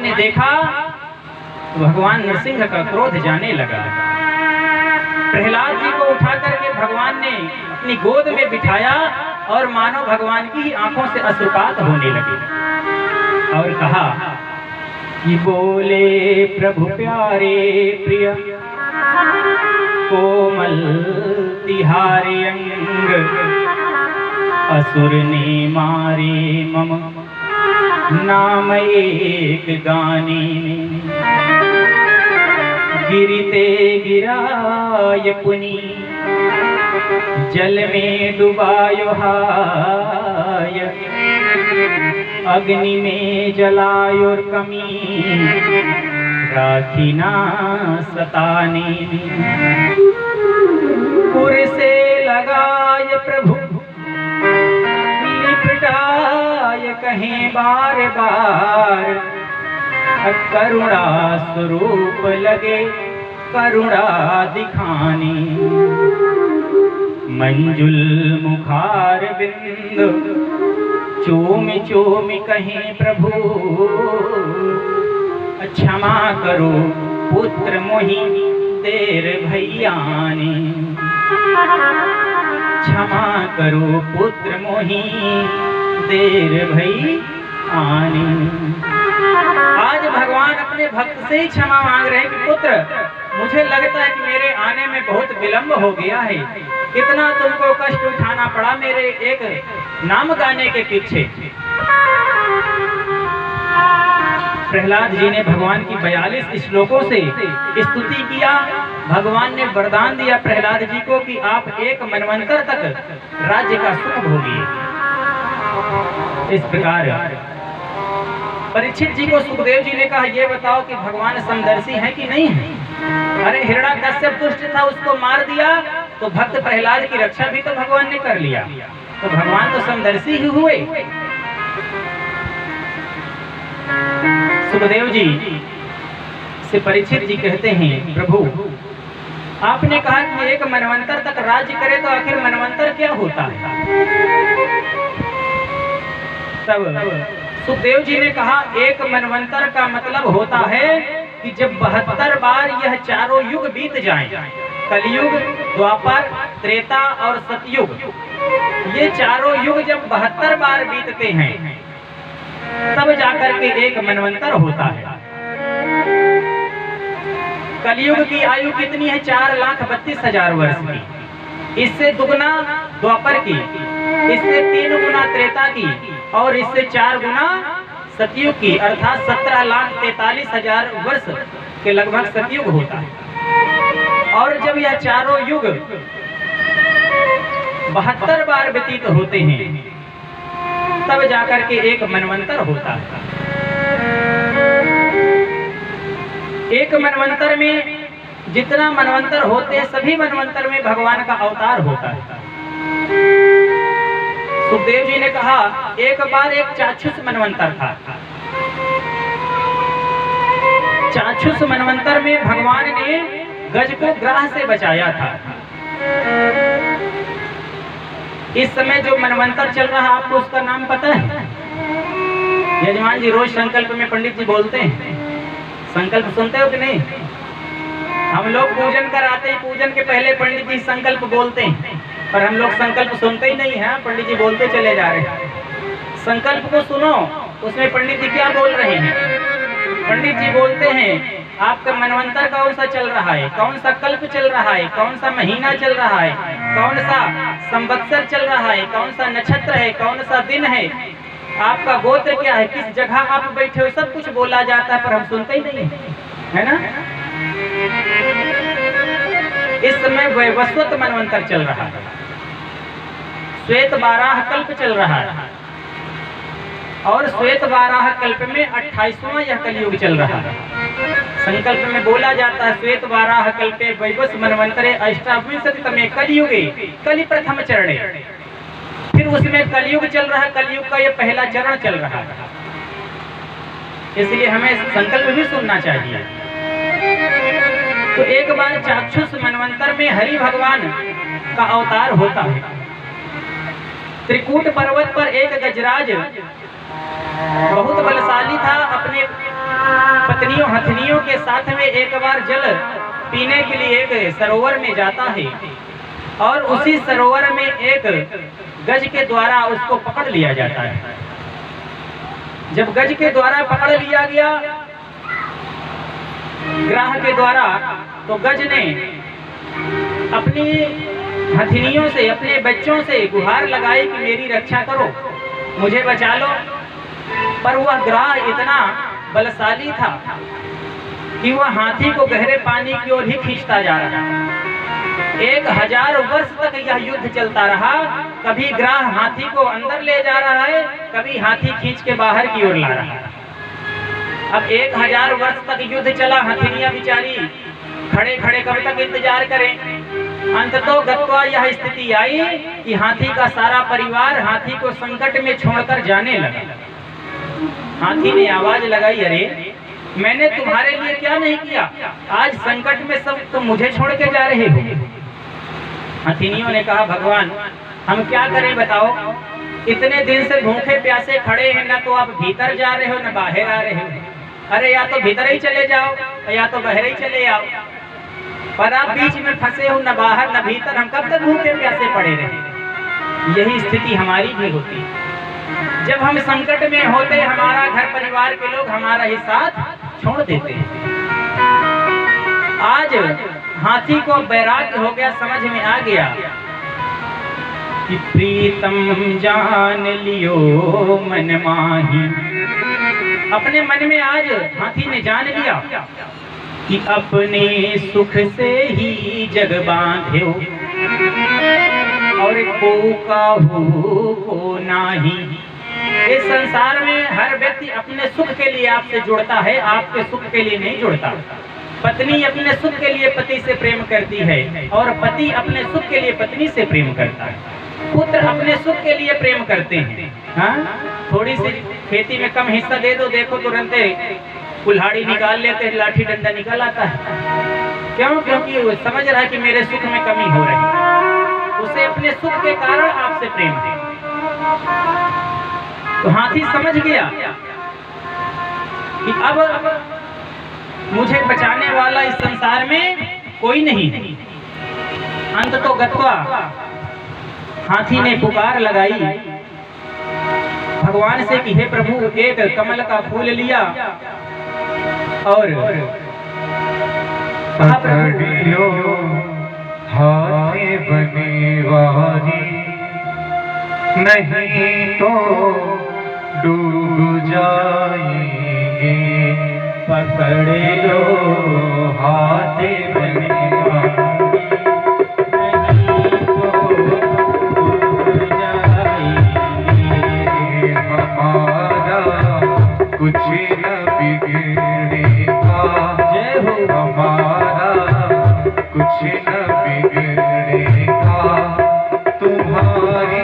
भगवान ने देखा तो भगवान नरसिंह का क्रोध जाने लगा। प्रहलाद जी को उठा करके भगवान ने अपनी गोद में बिठाया और मानो भगवान की आंखों से अश्रुपात होने लगे और कहा कि बोले प्रभु प्यारे प्रिय कोमल तिहारे अंग, असुर ने मारे मम नाम एक गाने में, गिरते गिराय पुनि जल में डुबायो हाय, अग्नि में जलायो कमी राखी ना सताने में, पुर से लगाय प्रभु लिपटाय कहें बार बार, करुणा स्वरूप लगे करुणा दिखाने, मंजुल मुखार बिंदु चूमि चूमि कहें प्रभु, क्षमा करो पुत्र मोहि देर भैयाने, क्षमा करो पुत्र मोहि देर भई आने। आज भगवान अपने भक्त से ही क्षमा मांग रहे हैं कि पुत्र मुझे लगता है कि मेरे आने में बहुत विलंब हो गया है, कितना तुमको कष्ट उठाना पड़ा मेरे एक नाम गाने के पीछे। प्रहलाद जी ने भगवान की 42 श्लोकों से स्तुति किया। भगवान ने वरदान दिया प्रहलाद जी को कि आप एक मनवंतर तक राज्य का सुख भोगिए। इस प्रकार परीक्षित जी को सुखदेव जी ने कहा ये बताओ कि भगवान समदर्शी है कि नहीं है। अरे हिरण्याकश्यप दुष्ट था, उसको मार दिया तो भक्त प्रहलाद की रक्षा भी तो भगवान ने कर लिया, तो भगवान तो समदर्शी ही हुए। सुखदेव जी से परीक्षित जी कहते हैं प्रभु आपने कहा कि एक मनवंतर तक राज्य करे, तो आखिर मनवंतर क्या होता है? तब सुखदेव जी ने कहा एक मनवंतर का मतलब होता है कि जब 72 बार यह चारों युग बीत जाएं, कलयुग, द्वापर, त्रेता और सतयुग, ये चारों युग जब 72 बार बीतते हैं तब जाकर के एक मनवंतर होता है। कलयुग की आयु कितनी है? 4,32,000 वर्ष की, इससे दुगना द्वापर की, इससे 3 गुना त्रेता की और इससे 4 गुना सतयुग की, अर्थात 17,43,000 वर्ष के लगभग सतयुग होता है। और जब यह चारों युग 72 बार व्यतीत होते हैं तब जाकर के एक मनवंतर होता है। एक मनवंतर में जितना मनवंतर होते हैं सभी मनवंतर में भगवान का अवतार होता है। सुखदेव जी ने कहा एक बार एक चाक्षुष मनवंतर था। चाक्षुष मनवंतर में भगवान ने गज को ग्राह से बचाया था। इस समय जो मनवंतर चल रहा है आपको उसका नाम पता है? यजमान जी रोज संकल्प में पंडित जी बोलते हैं, संकल्प सुनते हो कि नहीं? हम लोग पूजन कराते हैं, पूजन के पहले पंडित जी संकल्प बोलते हैं, पर हम लोग संकल्प सुनते ही नहीं है, पंडित जी बोलते चले जा रहे हैं। संकल्प को सुनो, उसमें पंडित जी क्या बोल रहे हैं? पंडित जी बोलते हैं आपका मनवंतर कौन सा चल रहा है, कौन सा कल्प चल रहा है, कौन सा महीना चल रहा है, कौन सा संवत्सर चल रहा है, कौन सा नक्षत्र है, कौन सा दिन है, आपका गोत्र क्या है, किस जगह आप बैठे हो, सब कुछ बोला जाता है पर हम सुनते ही नहीं है ना। इस समय वैवस्वत मनवंतर चल रहा है, श्वेत बाराह कल्प चल रहा है और श्वेत बाराह कल्प में 28वां यह कलयुग चल रहा है। संकल्प में बोला जाता है श्वेत बाराह कल्पे वैवस्वत मनवंतरे अष्टाविंशतितमे कलयुगे कलि प्रथम चरणे। फिर उसमें कलयुग चल रहा है, कलयुग का ये पहला चरण चल रहा है, इसलिए हमें संकल्प भी सुनना चाहिए। तो एक बार चाक्षुष मनवंतर में हरि भगवान का अवतार होता है। त्रिकूट पर्वत पर एक गजराज बहुत बलशाली था, अपने हथनियों के साथ में एक बार जल पीने के लिए एक सरोवर में जाता है और उसी सरोवर में एक गज के द्वारा उसको पकड़ लिया जाता है। जब गज के द्वारा पकड़ लिया गया ग्राह के द्वारा, तो गज ने अपनी हथनियों से, अपने बच्चों से गुहार लगाई कि मेरी रक्षा करो, मुझे बचा लो। पर वह ग्राह इतना बलशाली था कि वह हाथी को गहरे पानी की ओर ही खींचता जा रहा है। 1000 वर्ष तक यह युद्ध चलता रहा। कभी ग्राह हाथी को अंदर ले जा रहा है, कभी हाथी खींच के बाहर की ओर ला रहा है। अब 1000 वर्ष तक युद्ध चला। हथनियां बेचारी खड़े खड़े कब तक इंतजार करें। अंततः गत्वा यह स्थिति आई कि हाथी का सारा परिवार हाथी को संकट में छोड़कर जाने लगा। हाथी ने आवाज लगाई, अरे मैंने तुम्हारे लिए क्या नहीं किया, आज संकट में सब तुम मुझे छोड़ के जा रहे हो। हथिनियों ने कहा, भगवान हम क्या करें बताओ, इतने दिन से भूखे प्यासे खड़े हैं, ना तो आप भीतर जा रहे हो ना बाहर आ रहे हो। अरे या तो भीतर ही चले जाओ या तो बाहर ही चले आओ, पर आप बीच में फंसे हो, न बाहर न भीतर, हम कब तक भूखे प्यासे पड़े रहे। यही स्थिति हमारी भी होती है। जब हम संकट में होते, हमारा घर परिवार के लोग हमारा ही साथ छोड़ देते हैं। आज हाथी को बैराग्य हो गया, समझ में आ गया कि प्रीतम जान लियो मन माही। अपने मन में आज हाथी ने जान लिया कि अपने सुख से ही जग बांधे और को काहू को नाही। इस संसार में हर व्यक्ति अपने सुख के लिए आपसे जुड़ता है, आपके सुख के लिए नहीं जुड़ता। पत्नी अपने सुख के लिए पति से प्रेम करती है और पति अपने सुख के लिए पत्नी से प्रेम करता है। पुत्र अपने सुख के लिए प्रेम करते हैं। हाँ, थोड़ी सी खेती में कम हिस्सा दे दो, देखो तुरंत कुल्हाड़ी निकाल लेते हैं, लाठी डंडा निकल आता है। क्यों? क्योंकि वो समझ रहा है कि मेरे सुख में कमी हो रही है, उसे अपने सुख के कारण आपसे प्रेम है। तो हाथी समझ गया कि अब मुझे बचाने वाला इस संसार में कोई नहीं। अंत तो गत्वा हाथी ने पुकार लगाई भगवान से कि हे प्रभु, एक कमल का फूल लिया और पकड़ियो हाथी बनी वारी, नहीं तो डूब जाएंगे। पकड़ लो हाथी बनी वारी, नहीं तो डूब जाएंगे। हमारा कुछ न बिगड़ेगा, जय हो। हमारा कुछ